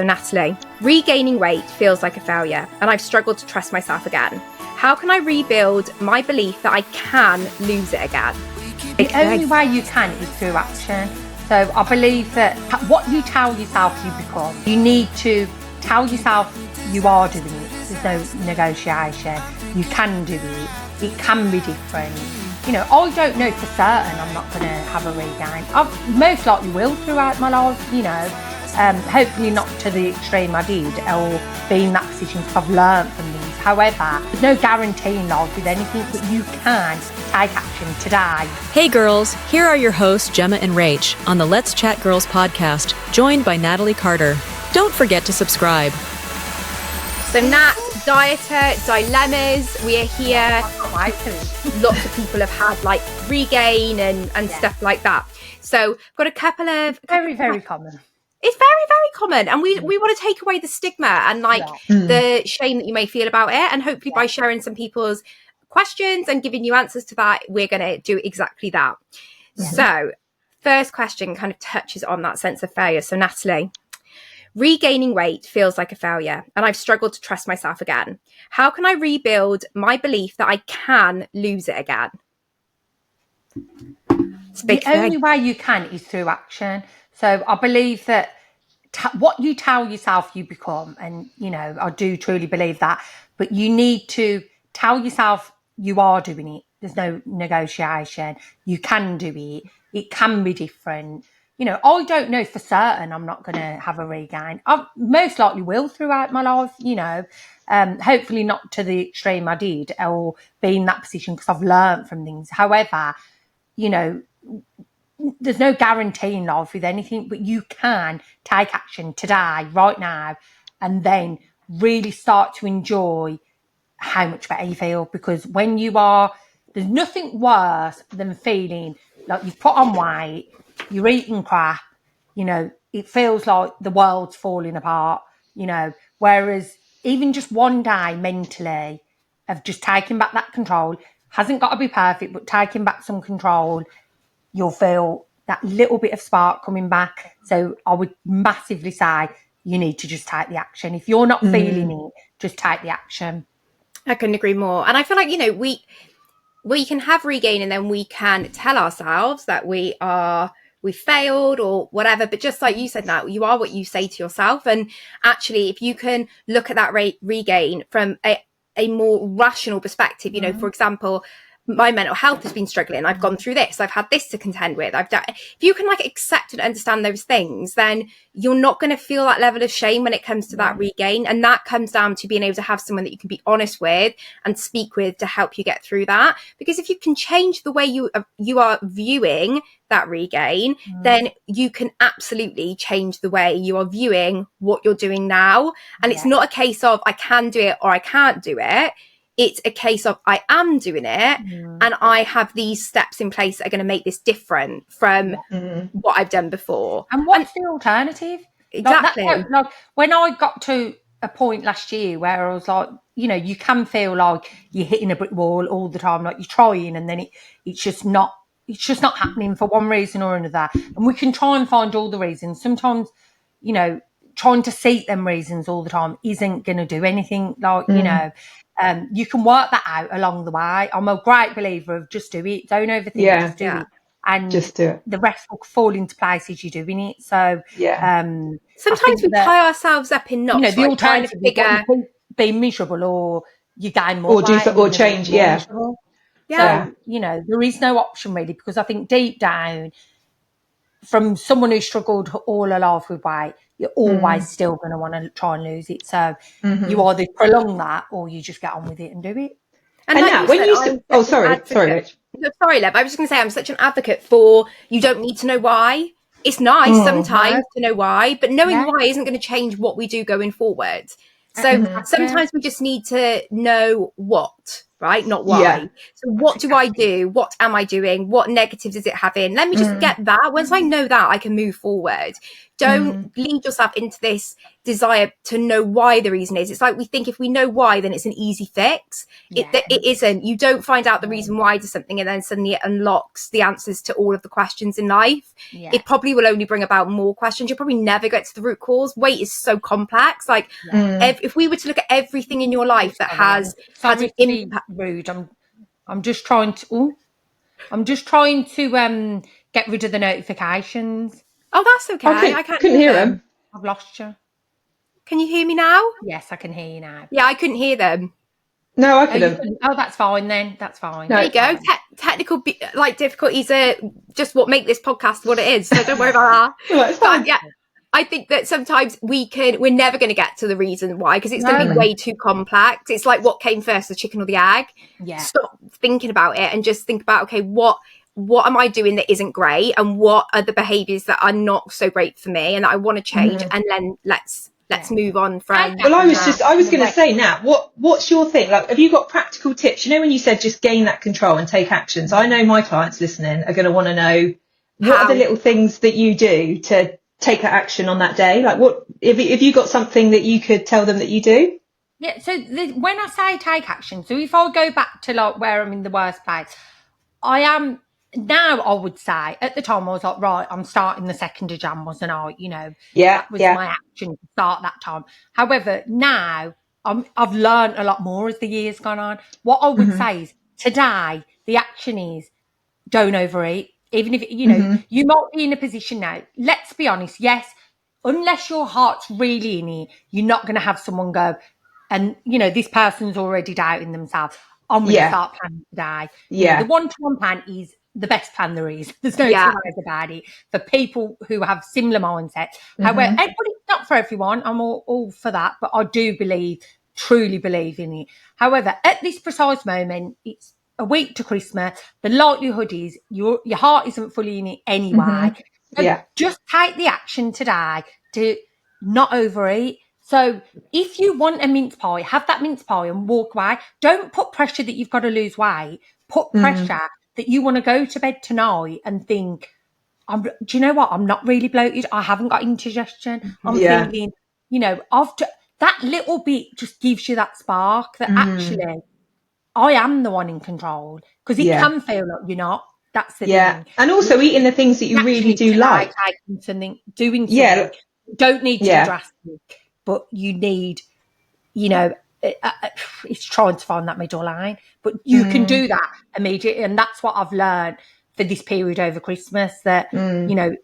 So Natalie, regaining weight feels like a failure and I've struggled to trust myself again. How can I rebuild my belief that I can lose it again? The only way you can is through action. So I believe that what you tell yourself you become. You need to tell yourself you are doing it. There's no negotiation. You can do it. It can be different. You know, I don't know for certain I'm not going to have a regain. I most likely will throughout my life, you know. Hopefully not to the extreme I did or be in that position because I've learned from these. However, there's no guarantee in life with anything, but you can take action today. Hey girls, here are your hosts Gemma and Rach on the Let's Chat Girls podcast, joined by Natalie Carter. Don't forget to subscribe. So Nat, dieter, dilemmas, we are here. Lots of people have had like regain and stuff like that. So I've got a couple of... Very common. It's very, very common. And we want to take away the stigma and like the shame that you may feel about it. And hopefully by sharing some people's questions and giving you answers to that, we're going to do exactly that. So first question kind of touches on that sense of failure. So Natalie, regaining weight feels like a failure and I've struggled to trust myself again. How can I rebuild my belief that I can lose it again? The only way you can is through action. So I believe that what you tell yourself you become, and, you know, I do truly believe that, but you need to tell yourself you are doing it. There's no negotiation. You can do it. It can be different. You know, I don't know for certain I'm not going to have a regain. I most likely will throughout my life, you know, hopefully not to the extreme I did or be in that position because I've learned from things. However, you know, there's no guarantee in life with anything, but you can take action today, right now, and then really start to enjoy how much better you feel. Because when you are, there's nothing worse than feeling like you've put on weight, you're eating crap, you know, it feels like the world's falling apart, you know, whereas even just one day mentally of just taking back that control, hasn't got to be perfect, but taking back some control, you'll feel that little bit of spark coming back. So I would massively say you need to just take the action. If you're not feeling it, just take the action. I couldn't agree more. And I feel like, you know, we can have regain and then we can tell ourselves that we failed or whatever. But just like you said, now you are what you say to yourself. And actually, if you can look at that regain from a more rational perspective, you know, for example, my mental health has been struggling. I've gone through this. I've had this to contend with. If you can like accept and understand those things, then you're not going to feel that level of shame when it comes to that regain. And that comes down to being able to have someone that you can be honest with and speak with to help you get through that. Because if you can change the way you are viewing that regain, then you can absolutely change the way you are viewing what you're doing now. And it's not a case of I can do it or I can't do it. It's a case of I am doing it and I have these steps in place that are going to make this different from what I've done before. And what's the alternative? Exactly. Like when I got to a point last year where I was like, you know, you can feel like you're hitting a brick wall all the time, like you're trying and then it's just not happening for one reason or another. And we can try and find all the reasons. Sometimes, you know, trying to seek them reasons all the time isn't going to do anything. Like, you know, you can work that out along the way. I'm a great believer of just do it. Don't overthink, just do it. And just do it. The rest will fall into place as you're doing it. So sometimes we tie ourselves up in knots. You know, the like alternative is be miserable or you gain more weight, or change. So, you know, there is no option really, because I think deep down, from someone who struggled all her life with weight, you're always still going to want to try and lose it. So you either prolong that or you just get on with it and do it. And like when you said, sorry, Rich. Sorry, Lev. I was just going to say, I'm such an advocate for you don't need to know why. It's nice sometimes to know why, but knowing why isn't going to change what we do going forward. So sometimes we just need to know what. right? Not why. Yeah. So what do I do? What am I doing? What negatives is it having? Let me just get that. Once I know that, I can move forward. Don't lead yourself into this desire to know why the reason is. It's like we think if we know why, then it's an easy fix. It isn't. You don't find out the reason why to something and then suddenly it unlocks the answers to all of the questions in life. It probably will only bring about more questions. You'll probably never get to the root cause. Weight is so complex. Like if we were to look at everything in your life that has an impact. Rude. I'm just trying to. I'm just trying to get rid of the notifications. Oh, that's okay. I couldn't hear them. I've lost you. Can you hear me now? Yes, I can hear you now. Yeah, I couldn't hear them. No, I couldn't. Oh, that's fine then. That's fine. There you go. Technical difficulties are just what make this podcast what it is. So don't worry about that. No, it's fine. But, yeah, I think that sometimes we're never going to get to the reason why because it's going to be way too complex. It's like what came first, the chicken or the egg? Yeah. Stop thinking about it and just think about, okay, what am I doing that isn't great, and what are the behaviours that are not so great for me and that I want to change, and then let's move on from. Well, I was going to say, Nat, what's your thing? Like, have you got practical tips? You know, when you said just gain that control and take actions, I know my clients listening are going to want to know what are the little things that you do to take that action on that day. Like, what if you got something that you could tell them that you do? Yeah. So when I say take action, so if I go back to like where I'm in the worst place, I am. Now, I would say, at the time, I was like, right, I'm starting the 2nd of Jan, wasn't I? You know, that was my action to start that time. However, now, I've learned a lot more as the year's gone on. What I would say is, today, the action is, don't overeat. Even if, you know, you might be in a position now, let's be honest, yes, unless your heart's really in it, you're not going to have someone go, and, you know, this person's already doubting themselves. I'm going to start planning today. You know, the one-to-one plan is the best plan there is. There's no two ways about it for people who have similar mindsets. However, it's not for everyone. I'm all for that, but I do truly believe in it. However, at this precise moment, it's a week to Christmas. The likelihood is your heart isn't fully in it anyway. So just take the action today to not overeat. So if you want a mince pie, have that mince pie and walk away. Don't put pressure that you've got to lose weight. Put pressure that you want to go to bed tonight and think, do you know what? I'm not really bloated. I haven't got indigestion. I'm thinking, you know, that little bit just gives you that spark that actually I am the one in control, because it can feel like you're not. That's the thing. And also eating the things that you really do like. Doing something. Don't need to be drastic, but you need, you know, it's trying to find that middle line, but you can do that immediately. And that's what I've learned for this period over Christmas, that, you know,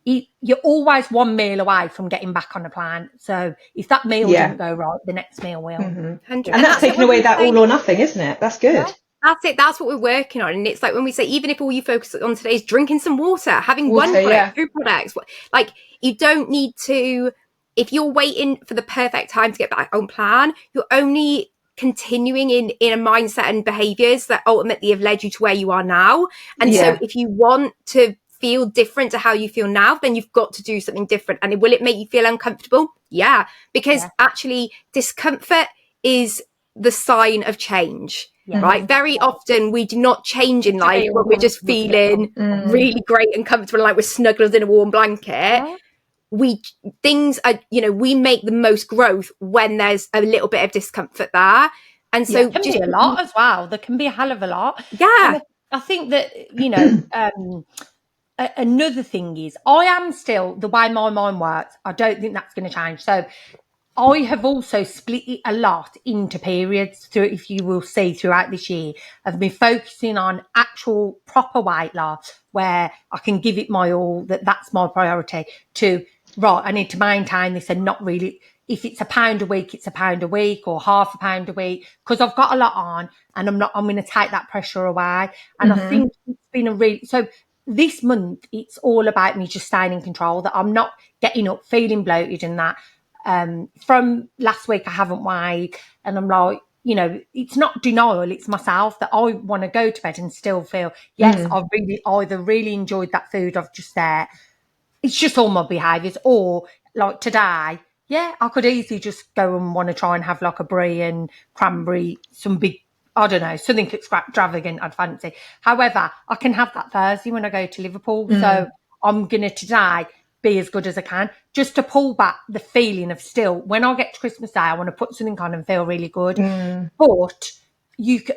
you're always one meal away from getting back on a plan. So if that meal didn't go right, the next meal will. And that's taking away that all or nothing, isn't it? That's good. Yeah. That's it. That's what we're working on. And it's like when we say, even if all you focus on today is drinking some water, having one product, 2 products, like you don't need to, if you're waiting for the perfect time to get back on plan, you're only continuing in a mindset and behaviors that ultimately have led you to where you are now. And so if you want to feel different to how you feel now, then you've got to do something different. And will it make you feel uncomfortable? Yeah, because actually discomfort is the sign of change. Right? Very often we do not change in life when we're just feeling really great and comfortable, like we're snuggled in a warm blanket. Things are, you know, we make the most growth when there's a little bit of discomfort there. And so it can be a lot as well. There can be a hell of a lot. Yeah. I think that, you know, another thing is, I am still, the way my mind works, I don't think that's going to change. So I have also split it a lot into periods, through, if you will see throughout this year, of me focusing on actual proper weight loss, where I can give it my all, that's my priority, to, right, I need to maintain this and not really, if it's £1 a week, it's £1 a week, or half £1 a week, because I've got a lot on and I'm going to take that pressure away. And I think it's been so this month, it's all about me just staying in control, that I'm not getting up feeling bloated and that. From last week, I haven't weighed, and I'm like, you know, it's not denial, it's myself, that I want to go to bed and still feel, yes, I've either really enjoyed that food I've just ate. It's just all my behaviours, or like today, I could easily just go and want to try and have like a brie and cranberry, some big I don't know, something extravagant I'd fancy. However, I can have that Thursday when I go to Liverpool. So I'm going to today be as good as I can, just to pull back the feeling of still, when I get to Christmas Day, I want to put something on and feel really good. But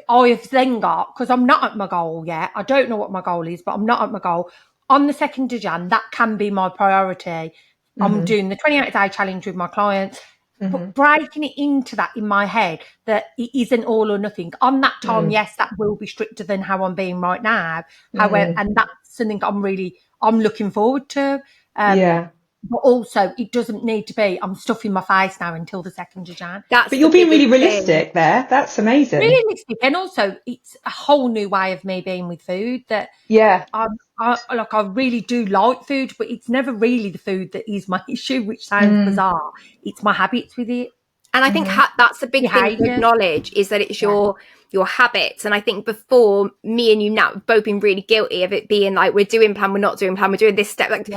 I've then got, because I'm not at my goal yet, I don't know what my goal is, but I'm not at my goal. On the 2nd of Jan, that can be my priority. I'm doing the 28-day challenge with my clients, but breaking it into that in my head, that it isn't all or nothing. On that time, yes, that will be stricter than how I'm being right now. However, and that's something I'm looking forward to. But also, it doesn't need to be, I'm stuffing my face now until the 2nd of Jan. But you're being really realistic there. That's amazing. Realistic. And also, it's a whole new way of me being with food that I really do like food, but it's never really the food that is my issue, which sounds bizarre. It's my habits with it. And I think that's a big thing to acknowledge, is that it's your habits. And I think before, me and you now have both been really guilty of it being like, we're doing plan, we're not doing plan, we're doing this step, like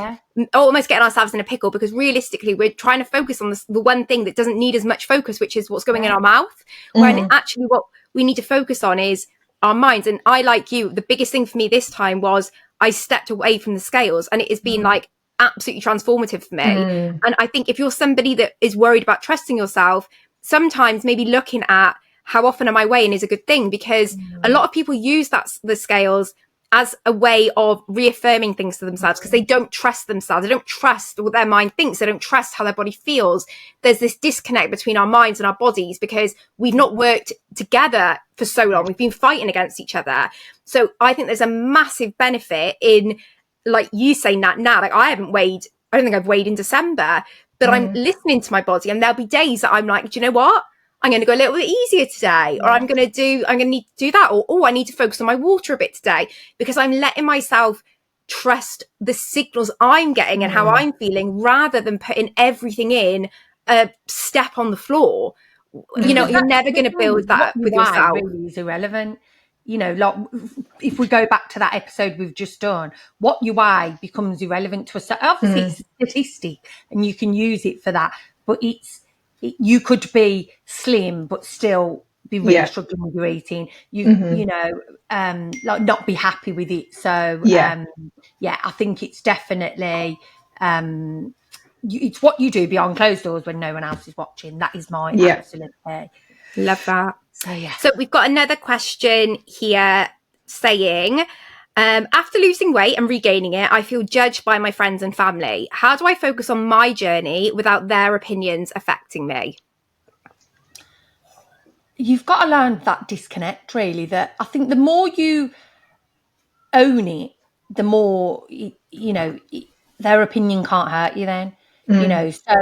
almost getting ourselves in a pickle, because realistically we're trying to focus on the one thing that doesn't need as much focus, which is what's going in our mouth. When actually what we need to focus on is our minds. And I, like you, the biggest thing for me this time was I stepped away from the scales, and it has been like absolutely transformative for me. And I think if you're somebody that is worried about trusting yourself, sometimes maybe looking at how often am I weighing is a good thing, because a lot of people use the scales as a way of reaffirming things to themselves, because they don't trust themselves. They don't trust what their mind thinks. They don't trust how their body feels. There's this disconnect between our minds and our bodies because we've not worked together for so long. We've been fighting against each other. So I think there's a massive benefit in, like you say, Nat, now, like I don't think I've weighed in December, but I'm listening to my body, and there'll be days that I'm like, do you know what? I'm going to go a little bit easier today, or I'm going to need to do that, or I need to focus on my water a bit today, because I'm letting myself trust the signals I'm getting and how I'm feeling, rather than putting everything in a step on the floor. You know, you're never going to build that with yourself. Really is irrelevant. You know, like if we go back to that episode we've just done, what you weigh becomes irrelevant to us. Obviously, it's a statistic, and you can use it for that. But you could be slim but still be really struggling with your eating. You know, like not be happy with it. So I think it's definitely it's what you do behind closed doors when no one else is watching. That is my absolute love that. So So we've got another question here saying, after losing weight and regaining it, I feel judged by my friends and family. How do I focus on my journey without their opinions affecting me? You've got to learn that disconnect, really. That I think the more you own it, the more, you know, their opinion can't hurt you then. You know, so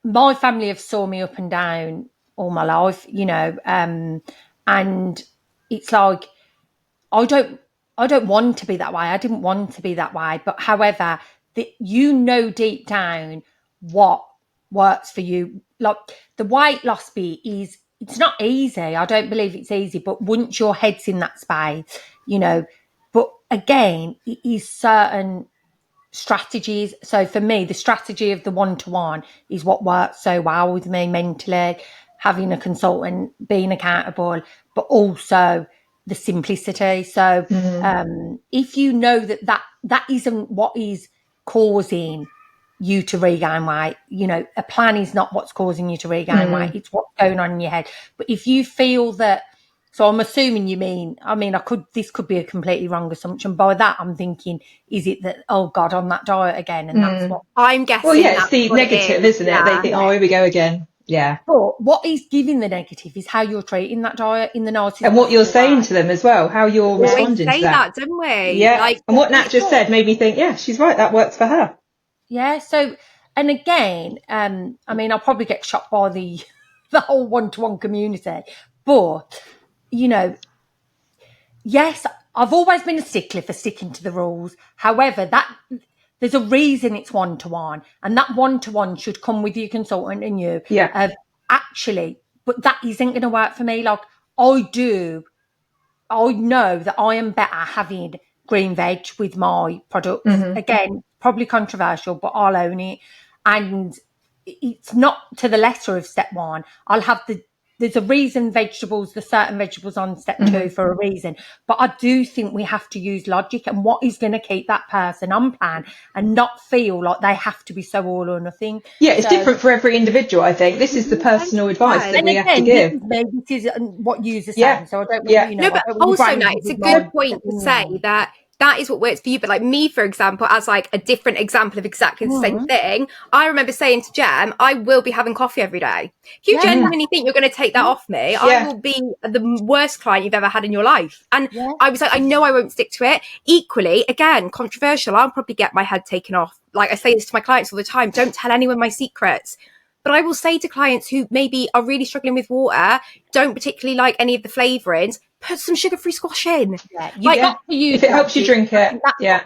my family have saw me up and down all my life, you know, and it's like, I don't want to be that way. I didn't want to be that way. But however, you know deep down what works for you. Like the weight loss bit it's not easy. I don't believe it's easy. But once your head's in that space, you know, but again, it is certain strategies. So for me, the strategy of the one-to-one is what works so well with me mentally, having a consultant, being accountable, but also the simplicity. So if you know that isn't what is causing you to regain weight, you know, a plan is not what's causing you to regain weight, it's what's going on in your head. But if you feel that, so I'm assuming this could be a completely wrong assumption. By that, I'm thinking, is it that, oh God, on that diet again? And that's what I'm guessing. Well, it's the negative, isn't it? They think, oh, here we go again. Yeah. But what is giving the negative is how you're treating that diet in the nicest and what you're saying to them as well, how you're responding to that. Don't we? Yeah. Like, and what Nat just said made me think, yeah, she's right. That works for her. Yeah. So, and again, I'll probably get shot by the whole one-to-one community, but you know, yes, I've always been a stickler for sticking to the rules. However, there's a reason it's one-to-one, and that one-to-one should come with your consultant and you. Yeah. Actually, but that isn't going to work for me. Like I know that I am better having green veg with my products. Again, probably controversial, but I'll own it. And it's not to the letter of step one. I'll have the there's a reason there's certain vegetables on step 2 for a reason. But I do think we have to use logic and what is going to keep that person on plan and not feel like they have to be so all or nothing. Yeah, it's different for every individual, I think. This is the personal advice that we have to give. This is what you're saying. So I don't want, No, but also, Nat, it's a good point to say that is what works for you. But like me, for example, as like a different example of exactly the same thing, I remember saying to Gem, I will be having coffee every day. If you genuinely think you're going to take that off me, I will be the worst client you've ever had in your life. And I was like, I know I won't stick to it. Equally, again, controversial, I'll probably get my head taken off. Like I say this to my clients all the time, don't tell anyone my secrets. But I will say to clients who maybe are really struggling with water, don't particularly like any of the flavourings, put some sugar-free squash in. If it helps you drink it.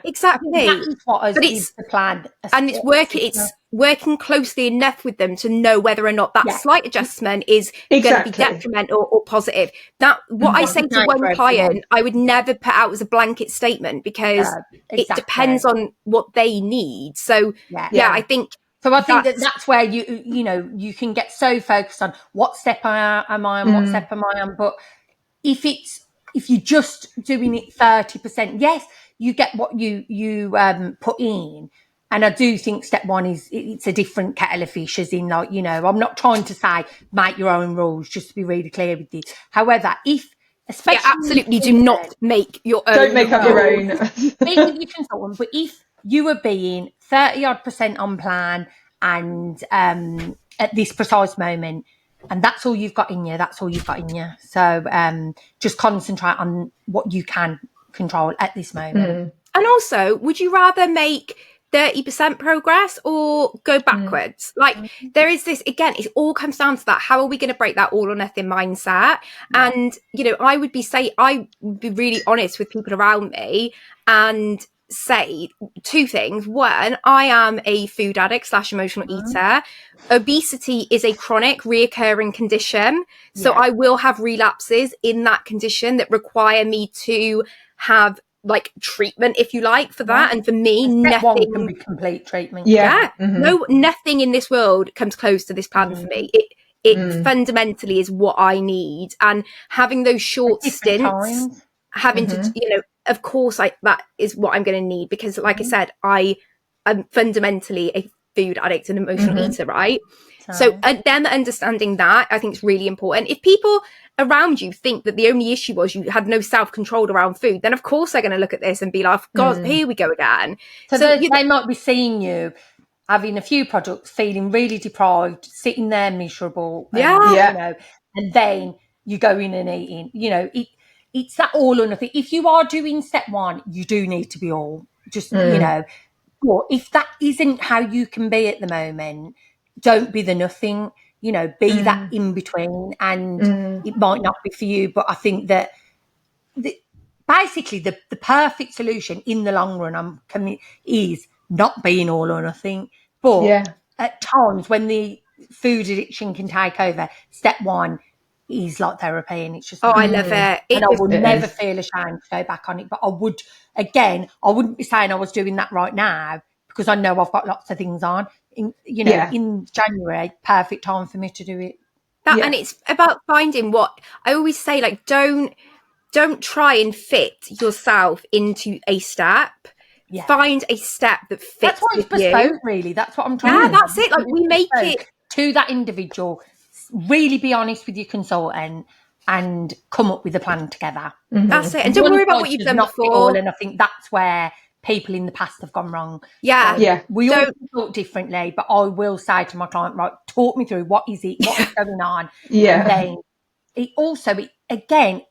Exactly. That is what is the plan. And it's working closely enough with them to know whether or not that slight adjustment is going to be detrimental or positive. That what I say to one client, I would never put out as a blanket statement because it depends on what they need. So I think. So I think that's where you can get so focused on what step am I on, what step am I on. But if you're just doing it 30%, yes, you get what you put in. And I do think step 1 it's a different kettle of fish, as in like, I'm not trying to say make your own rules, just to be really clear with this. However, especially absolutely do not make your own. Don't make up your own. Speak with your consultant, but if you are being 30% on plan and at this precise moment, and that's all you've got in you, so just concentrate on what you can control at this moment. And also, would you rather make 30% progress or go backwards? Like there is this, again, it all comes down to that. How are we going to break that all or nothing mindset? And I would be really honest with people around me and say 2 things. One, I am a food addict / emotional eater. Obesity is a chronic reoccurring condition, so I will have relapses in that condition that require me to have like treatment, if you like, for that. And for me, nothing can be complete treatment. No, nothing in this world comes close to this plan for me. It fundamentally is what I need, and having those short stints, having to, of course, that is what I'm going to need, because, like I said, I am fundamentally a food addict and emotional eater, right? So them understanding that, I think, is really important. If people around you think that the only issue was you had no self-control around food, then of course they're going to look at this and be like, God, here we go again. So they might be seeing you having a few products, feeling really deprived, sitting there miserable. And then you go in and eating. It's that all or nothing. If you are doing step 1, you do need to be all. Just, but if that isn't how you can be at the moment, don't be the nothing. Be that in between, and it might not be for you. But I think that basically the perfect solution in the long run is not being all or nothing. But at times when the food addiction can take over, step 1 is like therapy, and it's just I love it. And I would never feel ashamed to go back on it. But I wouldn't be saying I was doing that right now, because I know I've got lots of things on. In January, perfect time for me to do it. And it's about finding what I always say, like, don't try and fit yourself into a step. Find a step that fits. That's why it's bespoke, really. That's what I'm trying to do. That's it. Like, we make it to that individual. Really be honest with your consultant and come up with a plan together. That's it. And don't worry about what you've done before. And I think that's where people in the past have ggone wrong. We all talk differently, but I will say to my client, right, talk me through what is going on. And then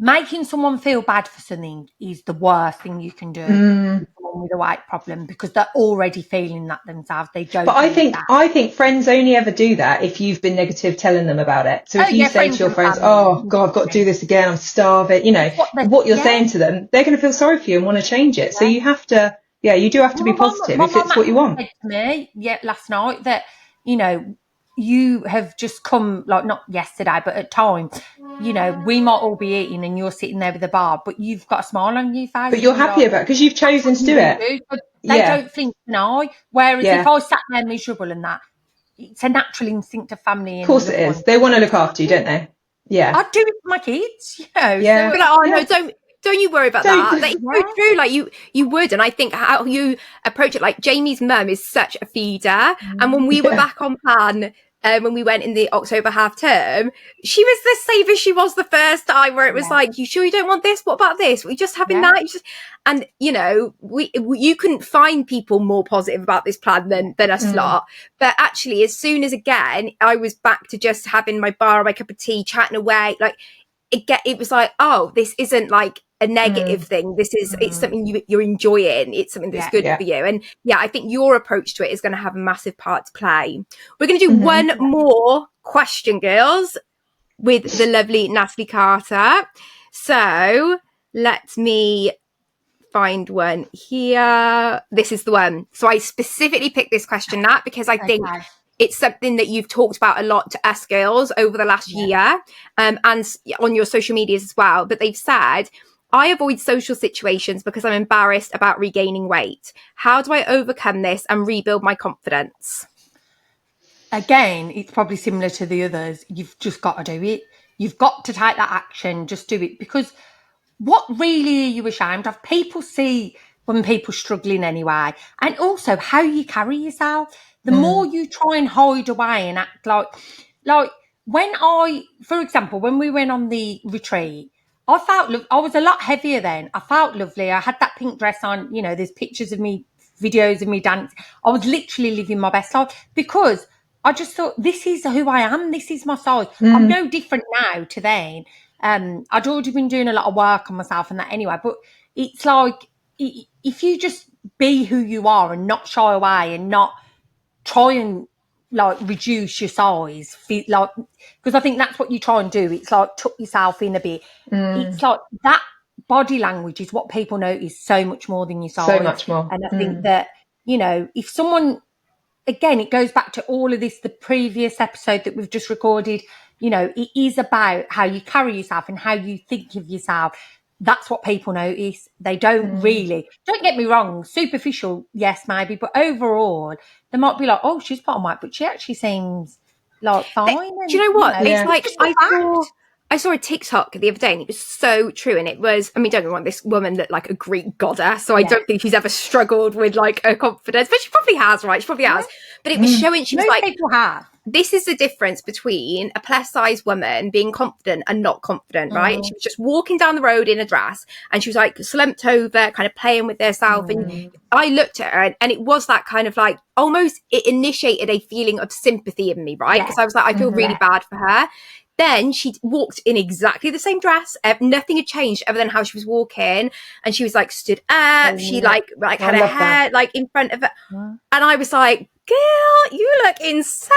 making someone feel bad for something is the worst thing you can do with a weight problem, because they're already feeling that themselves. They don't. But I think friends only ever do that if you've been negative telling them about it. So if you say to your friends, "Oh God, I've got to do this again. I'm starving," what you're saying to them, they're going to feel sorry for you and want to change it. So you have to, you do have to be positive if it's what you want. Said to me, last night that you have just come, like not yesterday, but at times, we might all be eating and you're sitting there with a bar, but you've got a smile on your face. But you're happy about it because you've chosen to do it. They don't think, Whereas if I sat there miserable and that, it's a natural instinct of family. Of course it is. They want to look after you, don't they? Yeah. I'd do it for my kids, Yeah. So, but no, don't you worry about that. That is so true. Like you would, and I think how you approach it. Like Jamie's mum is such a feeder, and when we were back on plan, when we went in the October half term, she was the same as she was the first time, where it was like, "You sure you don't want this? What about this? We're just having that." And you couldn't find people more positive about this plan than us lot. But actually, as soon as again I was back to just having my bar, my cup of tea, chatting away, like it was like, oh, this isn't like a negative thing. This is it's something you're enjoying. It's something that's good for you. And I think your approach to it is going to have a massive part to play. We're going to do one more question, girls, with the lovely Natalie Carter. So let me find one here. This is the one. So I specifically picked this question, Nat, because I think it's something that you've talked about a lot to us girls over the last year, and on your social medias as well. But they've said, I avoid social situations because I'm embarrassed about regaining weight. How do I overcome this and rebuild my confidence? Again, it's probably similar to the others. You've just got to do it. You've got to take that action. Just do it. Because what really are you ashamed of? People see when people struggling anyway. And also how you carry yourself. The more you try and hide away and act like when for example, when we went on the retreat, I was a lot heavier then. I felt lovely. I had that pink dress on. There's pictures of me, videos of me dance. I was literally living my best life because I just thought, this is who I am. This is my size. I'm no different now to then. I'd already been doing a lot of work on myself and that anyway. But it's like, if you just be who you are and not shy away and not try and reduce your size, because I think that's what you try and do. It's like tuck yourself in a bit. It's like that body language is what people notice so much more than your size. So much more. And I think that, if someone, again, it goes back to all of this, the previous episode that we've just recorded, it is about how you carry yourself and how you think of yourself. That's what people notice. They don't really, don't get me wrong, superficial, yes, maybe, but overall, they might be like, oh, she's put on weight, but she actually seems like fine. Do you know what? It's like, I saw a TikTok the other day and it was so true. And it was, I mean, don't get me wrong, this woman looked like a Greek goddess. So I don't think she's ever struggled with like her confidence, but she probably has, right? She probably has. But it was showing, she was like, people have. This is the difference between a plus size woman being confident and not confident, right? And she was just walking down the road in a dress and she was like slumped over, kind of playing with herself. And I looked at her and it was that kind of like, almost it initiated a feeling of sympathy in me, right? Because I was like, I feel really bad for her. Then she walked in exactly the same dress. Nothing had changed other than how she was walking. And she was like stood up. She like had her hair like in front of her. And I was like, girl, you look insane.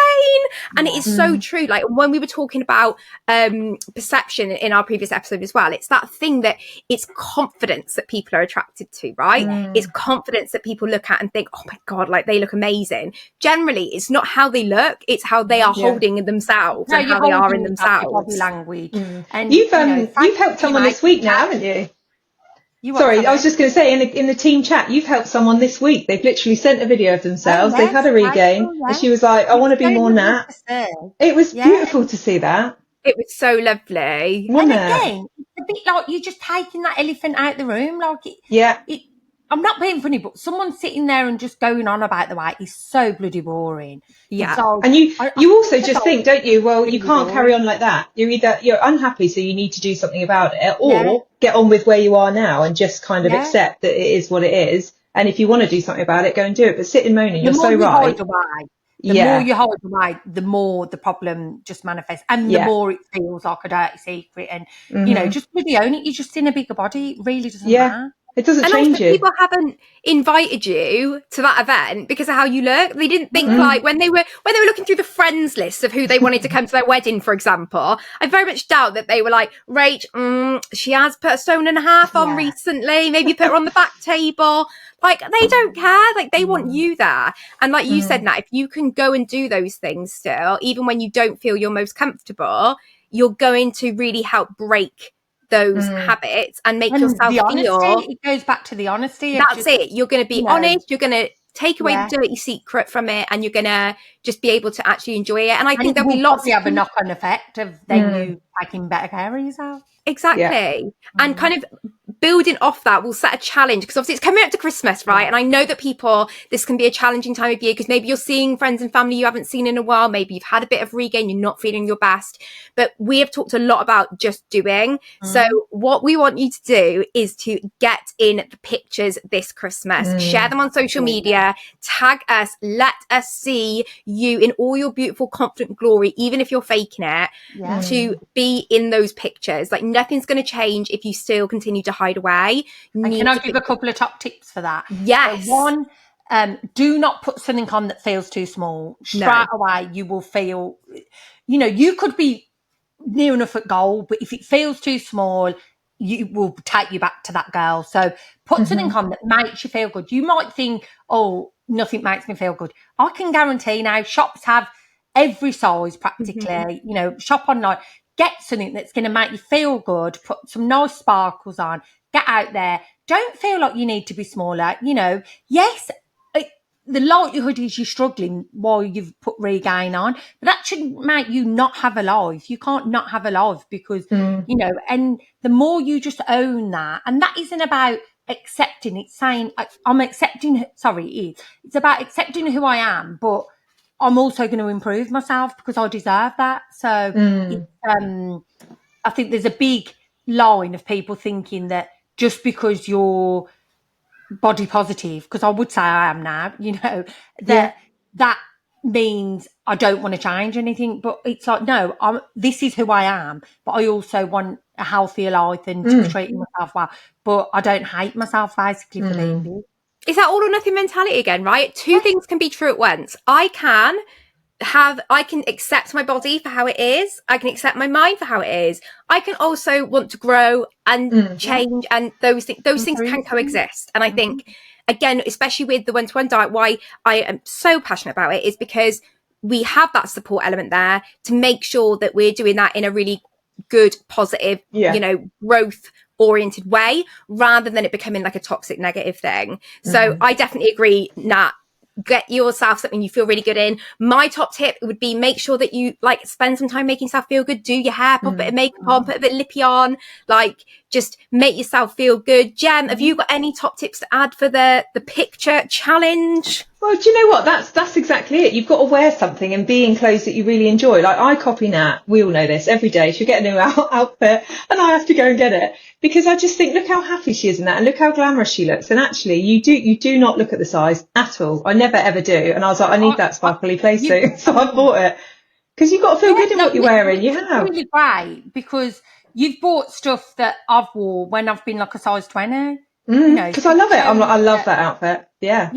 And it is so true. Like when we were talking about perception in our previous episode as well, it's that thing that it's confidence that people are attracted to, right? It's confidence that people look at and think, oh my God, like they look amazing. Generally, it's not how they look, it's how they are holding in themselves and how they are in themselves. Body language. And you've helped someone this week now, haven't you? Sorry, I was just going to say, in the team chat, you've helped someone this week. They've literally sent a video of themselves. They've had a regain. And she was like, I want to be more Nat. It was beautiful to see that. It was so lovely. And again, it's a bit like you're just taking that elephant out the room. I'm not being funny, but someone sitting there and just going on about the weight is so bloody boring. Yeah. So, and you also just think, don't you, well, you can't carry on like that. You're unhappy, so you need to do something about it, or get on with where you are now and just kind of accept that it is what it is. And if you want to do something about it, go and do it. But sit and moan, and you're so right. The more you hold away, the more the problem just manifests, and the more it feels like a dirty secret. And just bloody own it. You're just in a bigger body. It really doesn't matter. It doesn't and change also, you. People haven't invited you to that event because of how you look. They didn't think like when they were looking through the friends list of who they wanted to come to their wedding, for example. I very much doubt that they were like, Rach, she has put 1.5 stone on recently. Maybe put her on the back table. Like they don't care. Like they want you there. And like you said, Nat, if you can go and do those things still, even when you don't feel you're most comfortable, you're going to really help break those habits and make yourself feel. It goes back to the honesty. That's it. You're going to be honest. You're going to take away the dirty secret from it, and you're gonna just be able to actually enjoy it. And I think there'll be lots of have a knock-on effect of then you taking better care of yourself. Exactly. And kind of building off that, we'll set a challenge, because obviously it's coming up to Christmas, right? And I know that this can be a challenging time of year, because maybe you're seeing friends and family you haven't seen in a while. Maybe you've had a bit of regain, you're not feeling your best. But we have talked a lot about just doing. So what we want you to do is to get in the pictures this Christmas, share them on social media, tag us, let us see you in all your beautiful, confident glory, even if you're faking it, to be in those pictures. Like, nothing's going to change if you still continue to hide away. And can I give a couple of top tips for that? Yes. So one, do not put something on that feels too small. Straight away, you will feel, you could be near enough at goal, but if it feels too small, you will take you back to that girl. So put something on that makes you feel good. You might think, oh, nothing makes me feel good. I can guarantee now shops have every size practically, shop online. Get something that's going to make you feel good. Put some nice sparkles on. Get out there. Don't feel like you need to be smaller. Yes, the likelihood is you're struggling while you've put regain on, but that shouldn't make you not have a life. You can't not have a life because, and the more you just own that, and that isn't about accepting, it's saying, I'm accepting, it's about accepting who I am, but I'm also going to improve myself because I deserve that. So I think there's a big line of people thinking that just because you're body positive, because I would say I am now, that means I don't want to change anything. But it's like, no, this is who I am, but I also want a healthier life and to be treating myself well. But I don't hate myself basically for being big. Is that all or nothing mentality again, right? Two things can be true at once. I can accept my body for how it is. I can accept my mind for how it is. I can also want to grow and change, and those things can coexist. And I think, again, especially with the one-to-one diet, why I am so passionate about it is because we have that support element there to make sure that we're doing that in a really good, positive, growth oriented way, rather than it becoming like a toxic negative thing. So I definitely agree, Nat. Get yourself something you feel really good in. My top tip would be make sure that you spend some time making yourself feel good. Do your hair, put a bit of makeup on, put a bit of lippy on, just make yourself feel good. Gem, have you got any top tips to add for the picture challenge? Well, do you know what? That's exactly it. You've got to wear something and be in clothes that you really enjoy. Like, I copy Nat. We all know this. Every day she'll get a new outfit and I have to go and get it because I just think, look how happy she is in that and look how glamorous she looks. And actually, you do not look at the size at all. I never ever do. And I was like, I need that sparkly place suit, so I bought it because you've got to feel good in what you're wearing. You have. It's really great because you've bought stuff that I've wore when I've been like a size 20. Because I love it. I love that outfit. Yeah.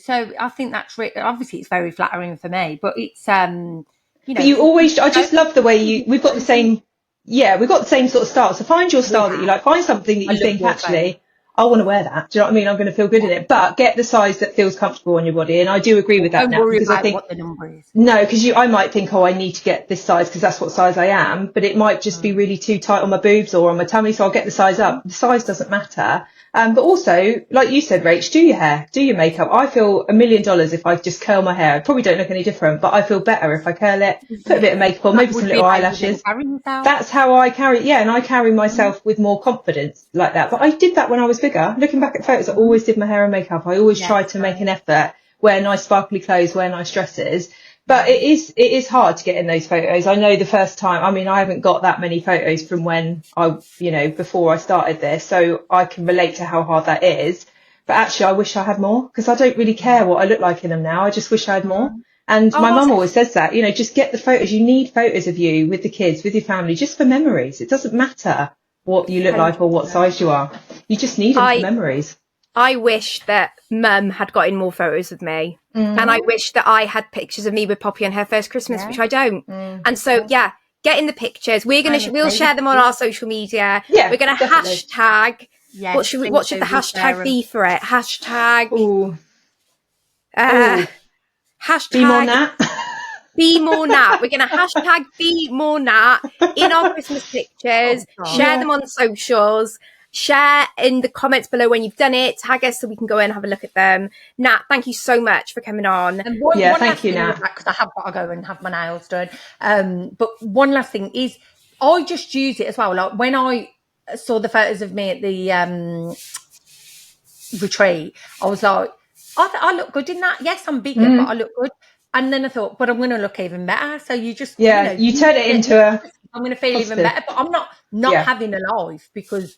So I think that's obviously it's very flattering for me, but it's But you always. I just love the way we've got the same. Yeah, we've got the same sort of style. So find your style that you like. Find something that you think actually, I want to wear that. Do you know what I mean? I'm going to feel good in it. But get the size that feels comfortable on your body. And I do agree with that now because I think what the number is. No, because I might think, I need to get this size because that's what size I am. But it might just be really too tight on my boobs or on my tummy, so I'll get the size up. The size doesn't matter. But also, like you said, Rach, do your hair, do your makeup. I feel $1 million if I just curl my hair. I probably don't look any different, but I feel better if I curl it, put a bit of makeup on, maybe some little eyelashes. That's how I carry, and I carry myself with more confidence like that. But I did that when I was bigger. Looking back at photos, I always did my hair and makeup. I always tried to make an effort, wear nice sparkly clothes, wear nice dresses. But it is hard to get in those photos. I know the first time, I haven't got that many photos from when before I started this, so I can relate to how hard that is. But actually, I wish I had more because I don't really care what I look like in them now. I just wish I had more. And my mum always says that, just get the photos. You need photos of you with the kids, with your family, just for memories. It doesn't matter what you look like or what size you are. You just need them for memories. I wish that Mum had got in more photos of me. And I wish that I had pictures of me with Poppy on her first Christmas, which I don't. And so, get in the pictures. We'll share them on our social media. Yeah, we're going to hashtag. Yes, what should the hashtag be for it? Hashtag. Hashtag. Be more Nat. Be more Nat. We're going to hashtag be more Nat in our Christmas pictures. Share them on socials. Share in the comments below when you've done it. Tag us so we can go in and have a look at them. Nat, thank you so much for coming on. And thank you, Nat. Because I have got to go and have my nails done. But one last thing is, I just use it as well. Like when I saw the photos of me at the retreat, I was like, I look good in that. Yes, I'm bigger, but I look good. And then I thought, but I'm going to look even better. So you just, you turn it into I'm going to feel positive. even better. But I'm not having a life because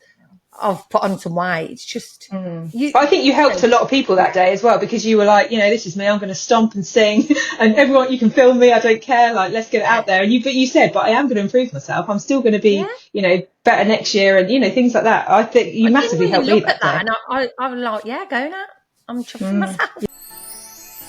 I've put on some weight. It's just. But I think you helped a lot of people that day as well, because you were like, this is me. I'm going to stomp and sing, and everyone, you can film me. I don't care. Like, let's get it out there. And you said, but I am going to improve myself. I'm still going to be, better next year, and things like that. I think you massively helped me that day. And I'm like, go now. I'm chuffing myself.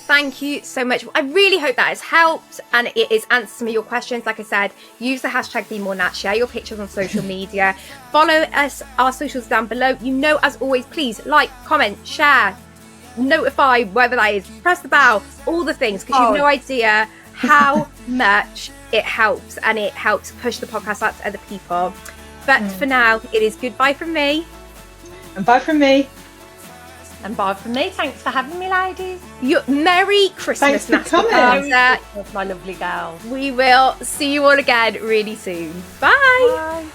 Thank you so much. I really hope that has helped and it is answered some of your questions. Like I said, use the hashtag #BeMoreNat, share your pictures on social media, follow us, our socials down below. As always, please like, comment, share, notify, whether that is, press the bell, all the things, because you have no idea how much it helps, and it helps push the podcast out to other people. But for now, it is goodbye from me. And bye from me. And bye from me. Thanks for having me, ladies. Merry Christmas, Thanks for coming. That's my lovely girl. We will see you all again really soon. Bye. Bye.